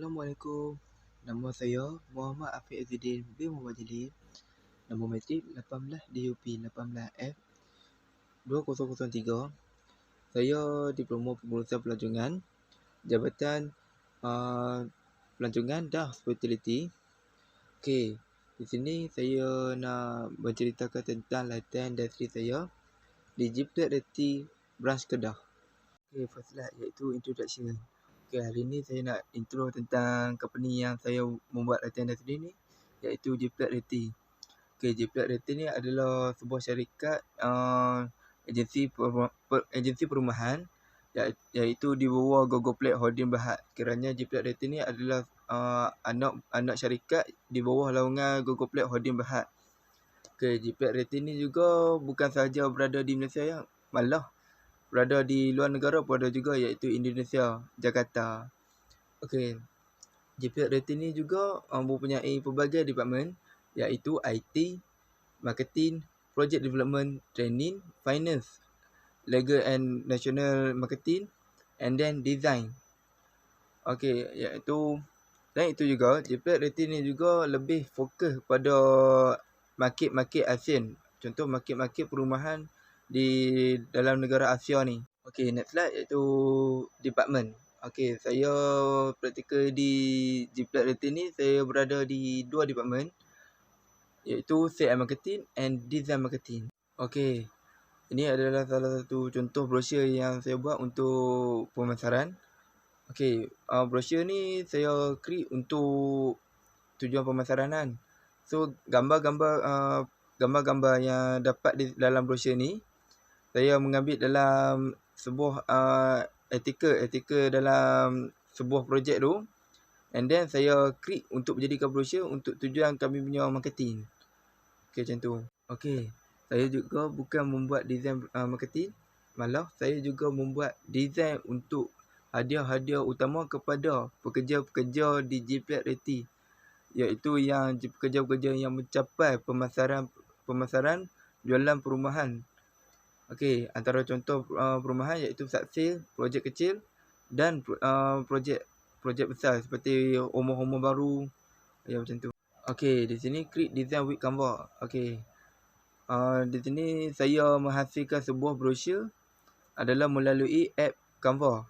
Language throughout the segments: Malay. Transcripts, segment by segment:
Assalamualaikum. Nama saya Muhammad Afiq Azzidin bin Muhammad Jalil. Nombor matrik 18 DUP 18F 2003. Saya Diploma Pengurusan Pelancongan, Jabatan Pelancongan dan Hospitality. Okey, di sini saya nak berceritakan tentang latihan industri saya di Jeeplat Reti Branch Kedah. Okey, first slide iaitu introduction. Okay, hari ni saya nak intro tentang company yang saya membuat latihan industri ni, iaitu Jeeplat Reti. Okay, Jeeplat Reti ni adalah sebuah syarikat agensi perumahan iaitu di bawah Gogoplet Holding Berhad. Kiranya Jeeplat Reti ni adalah anak syarikat di bawah naungan Gogoplet Holding Berhad. Okay, Jeeplat Reti ni juga bukan sahaja berada di Malaysia, malah berada di luar negara pun ada juga, iaitu Indonesia, Jakarta. Okey, Jeeplat Reti ni juga mempunyai pelbagai department, iaitu IT, Marketing, Project Development, Training, Finance, Legal and National Marketing, and then Design. Okey, dan itu juga Jeeplat Reti ni juga lebih fokus pada market ASEAN. Contoh market perumahan di dalam negara Asia ni. Okey, next slide iaitu department. Okey, saya praktikal di Jeeplat Reti ni, saya berada di dua department, iaitu Sales and Marketing and Design Marketing. Okey, ini adalah salah satu contoh brosur yang saya buat untuk pemasaran. Okey, brosur ni saya create untuk tujuan pemasaran. So, gambar-gambar yang dapat di dalam brosur ni, saya mengambil dalam sebuah artikel dalam sebuah projek tu, and then saya create untuk menjadikan brosur untuk tujuan kami punya marketing. Okey, macam tu. Okey, saya juga bukan membuat design marketing, malah saya juga membuat design untuk hadiah-hadiah utama kepada pekerja-pekerja di Jeeplat Reti, iaitu yang pekerja-pekerja yang mencapai pemasaran jualan perumahan. Okey, antara contoh perumahan iaitu saksil, projek kecil dan projek besar seperti rumah-rumah baru, ya macam tu. Okey, di sini create design with Canva. Okey. Di sini saya menghasilkan sebuah brosur adalah melalui app Canva.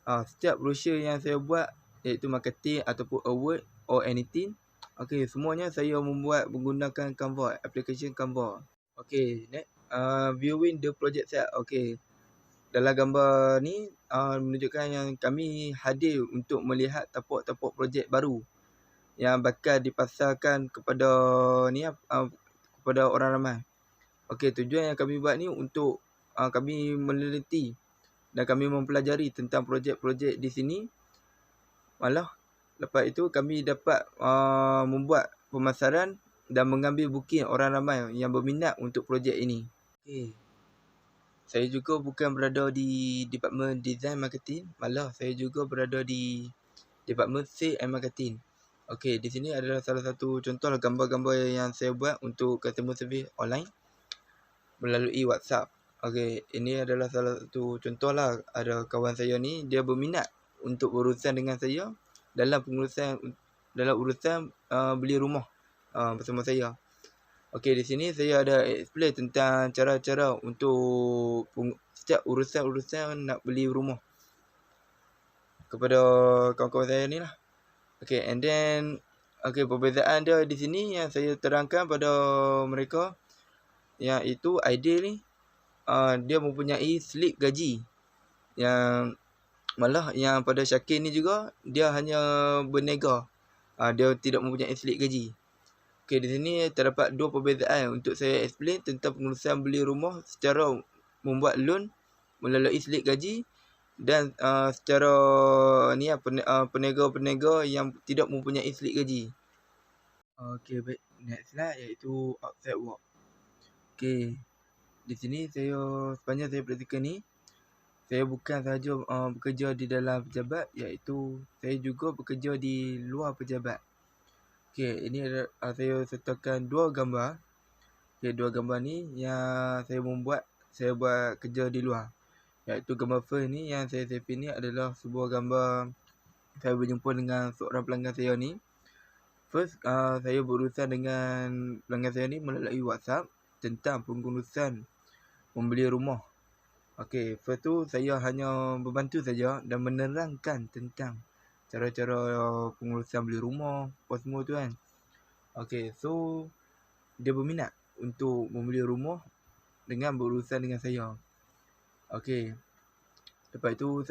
Setiap brosur yang saya buat, iaitu marketing ataupun award or anything, okey, semuanya saya membuat menggunakan Canva, application Canva. Okey, next. Viewing the project set. Okey, dalam gambar ni menunjukkan yang kami hadir untuk melihat tapak-tapak projek baru yang bakal dipasarkan kepada kepada orang ramai. Okey, tujuan yang kami buat ni untuk kami meneliti dan kami mempelajari tentang projek-projek di sini. Malah lepas itu kami dapat membuat pemasaran dan mengambil booking orang ramai yang berminat untuk projek ini. Okay. Saya juga bukan berada di Department Design Marketing, malah saya juga berada di Department Sales and Marketing. Okey, di sini adalah salah satu contoh gambar-gambar yang saya buat untuk customer service online melalui WhatsApp. Okey, ini adalah salah satu contoh lah. Ada kawan saya ni, dia berminat untuk berurusan dengan saya dalam urusan beli rumah bersama saya. Okey, di sini saya ada explain tentang cara-cara untuk setiap urusan nak beli rumah kepada kawan-kawan saya ni lah. Okey, and then perbezaan dia di sini yang saya terangkan pada mereka, yang itu ideal ni dia mempunyai slip gaji, yang malah yang pada Syakir ni juga dia hanya bernega, dia tidak mempunyai slip gaji. Okey, di sini terdapat dua perbezaan untuk saya explain tentang pengurusan beli rumah secara membuat loan melalui slip gaji dan secara ni penega-penega yang tidak mempunyai slip gaji. Okey, baik. Next slide iaitu outside work. Okey, di sini sepanjang saya praktikal ni, saya bukan sahaja bekerja di dalam pejabat, iaitu saya juga bekerja di luar pejabat. Okey, ini saya sertakan dua gambar. Okey, dua gambar ni yang saya buat kerja di luar. Iaitu gambar first ni yang saya save ni adalah sebuah gambar saya berjumpa dengan seorang pelanggan saya ni. First, saya berurusan dengan pelanggan saya ni melalui WhatsApp tentang pengurusan membeli rumah. Okey, first tu saya hanya membantu saja dan menerangkan tentang cara-cara pengurusan beli rumah, apa semua tu kan. Okey, so dia berminat untuk membeli rumah dengan berurusan dengan saya. Okey. Lepas tu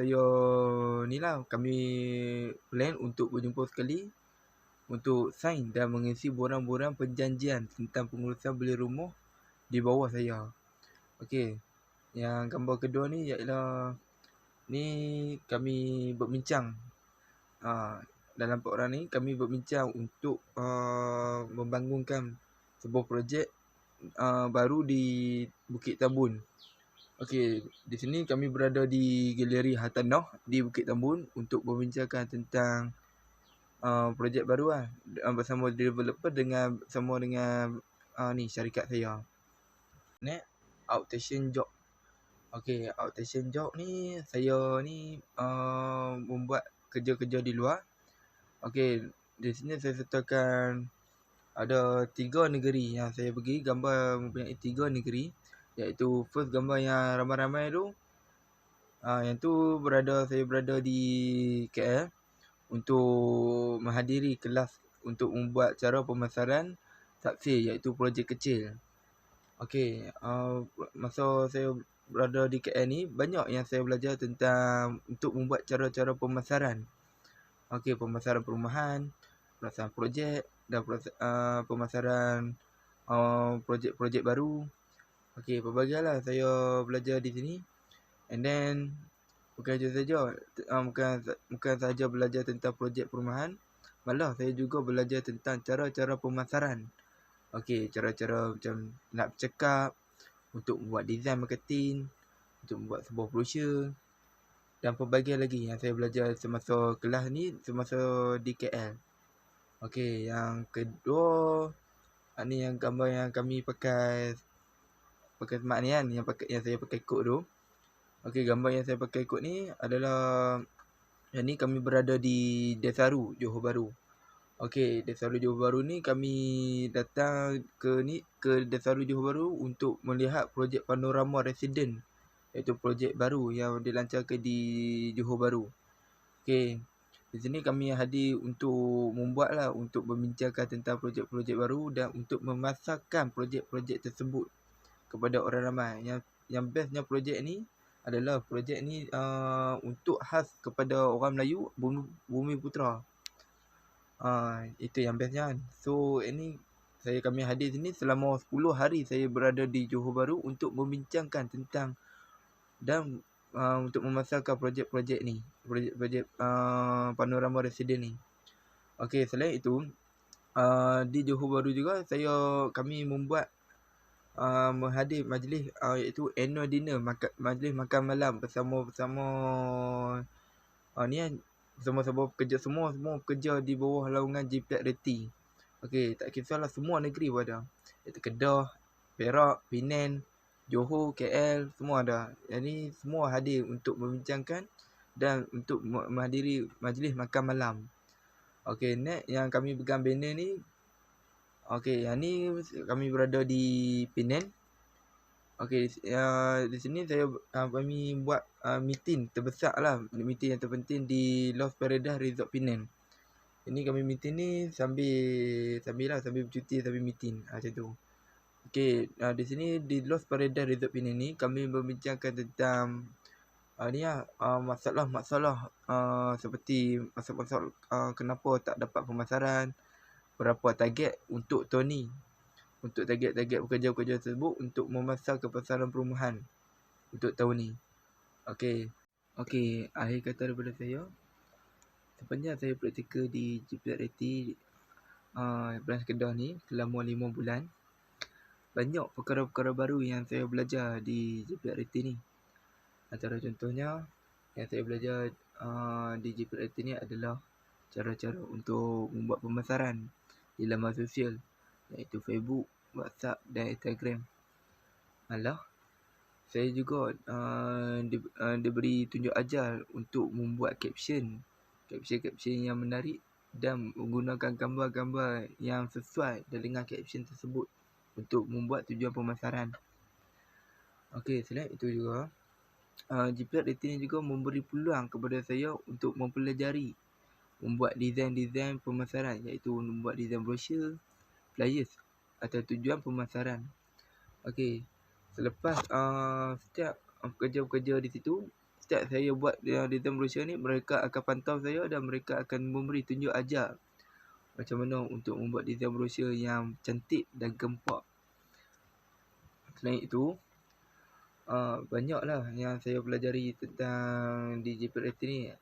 kami plan untuk berjumpa sekali untuk sign dan mengisi borang-borang perjanjian tentang pengurusan beli rumah di bawah saya. Okey. Yang gambar kedua ni ialah ni kami berbincang. Dalam 4 orang ni kami berbincang untuk membangunkan sebuah projek baru di Bukit Tambun. Okey, di sini kami berada di Galeri Hartanah di Bukit Tambun untuk membincangkan tentang projek baru lah bersama developer bersama dengan syarikat saya. Next, outstation job. Okey, outstation job ni saya ni membuat kerja-kerja di luar. Okey, di sini saya sertakan ada 3 negeri yang saya pergi, gambar mempunyai 3 negeri, iaitu first gambar yang ramai-ramai tu. Yang tu saya berada di KL untuk menghadiri kelas untuk membuat cara pemasaran taksir, iaitu projek kecil. Okey, masa saya berada di KL ni banyak yang saya belajar tentang untuk membuat cara-cara pemasaran. Okey, pemasaran perumahan, pelaksanaan projek dan pemasaran projek-projek baru. Okey, pelbagai lah saya belajar di sini. And then bukan saja belajar tentang projek perumahan, malah saya juga belajar tentang cara-cara pemasaran. Okey, cara-cara macam nak bercakap, untuk membuat design marketing, untuk membuat sebuah brochure dan pelbagai lagi yang saya belajar semasa kelas ni, semasa di KL. Okey, yang kedua ni yang gambar yang kami pakai smart ni kan, yang saya pakai kod tu. Okey, gambar yang saya pakai kod ni adalah yang ni kami berada di Desaru, Johor Bahru. Okey, Desaru Johor Bahru ni kami datang ke Desaru Johor Bahru untuk melihat projek panorama resident, iaitu projek baru yang dilancarkan di Johor Bahru. Okey, di sini kami hadir untuk untuk membincangkan tentang projek-projek baru dan untuk memasarkan projek-projek tersebut kepada orang ramai. Yang bestnya projek ni adalah projek ni untuk khas kepada orang Melayu, Bumi Putra. Itu yang bestnya kan. So ini kami hadir sini selama 10 hari saya berada di Johor Bahru untuk membincangkan tentang dan untuk memasarkan projek-projek ni, projek panorama residen ni. Okey, selain itu di Johor Bahru juga kami membuat menghadir majlis iaitu annual dinner, majlis makan malam bersama-sama ni kan, bersama-sama pekerja semua pekerja di bawah naungan GPAT Reti. Okey, tak kisahlah semua negeri pun ada. Iaitu Kedah, Perak, Penang, Johor, KL, semua ada. Jadi semua hadir untuk membincangkan dan untuk menghadiri majlis makan malam. Okey, next yang kami pegang banner ni. Okey, yang ni kami berada di Penang. Okey, di sini kami buat meeting terbesar lah, meeting yang terpenting di Lost Paradise Resort Penang. Ini kami meeting ni sambil bercuti, sambil meeting macam tu. Okey, di sini di Lost Paradise Resort Penang ni kami membincangkan tentang masalah-masalah seperti masalah kenapa tak dapat pemasaran, berapa target untuk tahun ni, untuk target-target pekerja-pekerja tersebut untuk memasar ke pasaran perumahan untuk tahun ni. Okey, akhir kata daripada saya. Sepanjang saya praktikal di GPAT Reti branch Kedah ni selama 5 bulan, banyak perkara-perkara baru yang saya belajar di GPAT Reti ni. Antara contohnya yang saya belajar di GPAT Reti ni adalah cara-cara untuk membuat pemasaran di laman sosial, iaitu Facebook, WhatsApp dan Instagram. Saya juga diberi tunjuk ajar untuk membuat caption Caption yang menarik dan menggunakan gambar-gambar yang sesuai dengan caption tersebut untuk membuat tujuan pemasaran. Okey, selain itu juga Gplot Dating juga memberi peluang kepada saya untuk mempelajari membuat desain-desain pemasaran, iaitu membuat desain brosur, flyers atau tujuan pemasaran. Okey, selepas setiap pekerja-pekerja di situ, setiap saya buat desain brosur ni, mereka akan pantau saya dan mereka akan memberi tunjuk ajar macam mana untuk membuat desain brosur yang cantik dan gempak. Selain itu, banyaklah yang saya pelajari tentang Gplot Dating ni.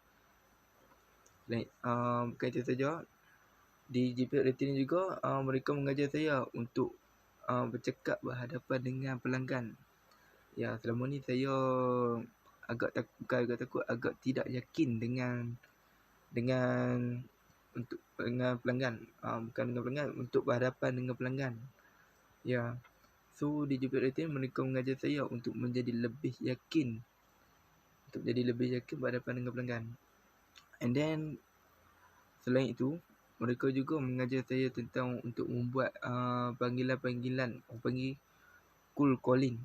Bukan itu saja, di Gplot Dating ni juga mereka mengajar saya untuk bercakap berhadapan dengan pelanggan. Ya, selama ni saya agak tidak yakin dengan pelanggan. Bukan dengan pelanggan, untuk berhadapan dengan pelanggan. Ya. So di Gplot Dating mereka mengajar saya untuk menjadi lebih yakin berhadapan dengan pelanggan. And then selain itu, mereka juga mengajar saya tentang untuk membuat panggilan-panggilan, panggil cold calling.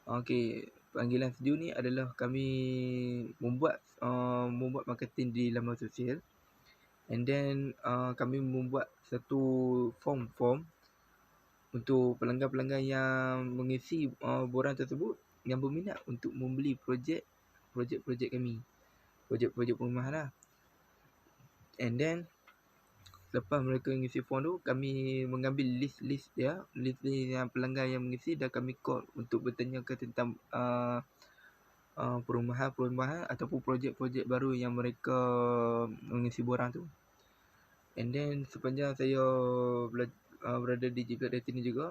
Okey, panggilan sejuk ni adalah kami membuat marketing di laman sosial. And then kami membuat satu form untuk pelanggan-pelanggan yang mengisi borang tersebut yang berminat untuk membeli projek kami, projek perumahan lah. And then lepas mereka mengisi form tu, kami mengambil list yang pelanggan yang mengisi dan kami call untuk bertanyakan tentang perumahan ataupun projek baru yang mereka mengisi borang tu. And then sepanjang saya berada di Gplot Dating ni juga,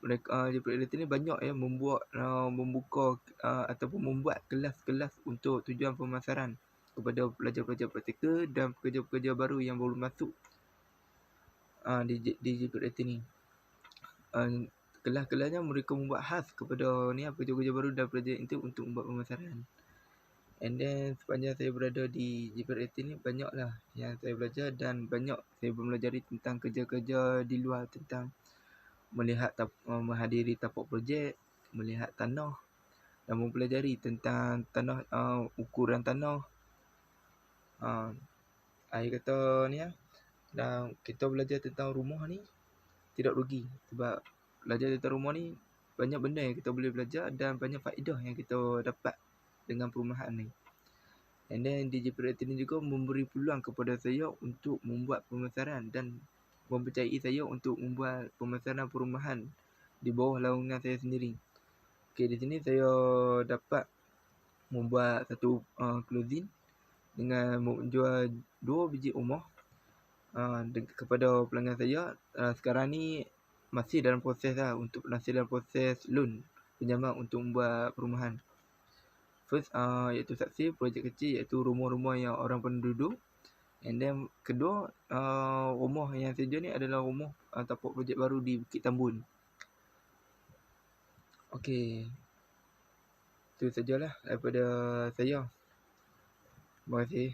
Gplot Dating ni banyak membuka ataupun membuat kelas-kelas untuk tujuan pemasaran kepada pelajar-pelajar praktikal dan pekerja-pekerja baru yang baru masuk di Gplot Dating ni. Kelas-kelasnya mereka membuat khas kepada pekerja-pekerja baru dan pelajar itu untuk membuat pemasaran. And then sepanjang saya berada di Gplot Dating ni, banyaklah yang saya belajar dan banyak saya belajar tentang kerja-kerja di luar, tentang melihat menghadiri tapak projek, melihat tanah dan mempelajari tentang tanah, ukuran tanah. Saya kata ni dan kita belajar tentang rumah ni tidak rugi, sebab belajar tentang rumah ni banyak benda yang kita boleh belajar dan banyak faedah yang kita dapat dengan perumahan ni. And then di Gplot Dating ni juga memberi peluang kepada saya untuk membuat pemasaran dan mempercayai saya untuk membuat pemasaran perumahan di bawah naungan saya sendiri. Okey, di sini saya dapat membuat satu closing dengan menjual 2 biji rumah kepada pelanggan saya. Sekarang ni masih dalam proses loan pinjaman untuk membuat perumahan. First iaitu saksi projek kecil, iaitu rumah-rumah yang orang penduduk. And then kedua, rumah yang saya jual ni adalah rumah tapak projek baru di Bukit Tambun. Okey, itu sajalah daripada saya. Terima kasih.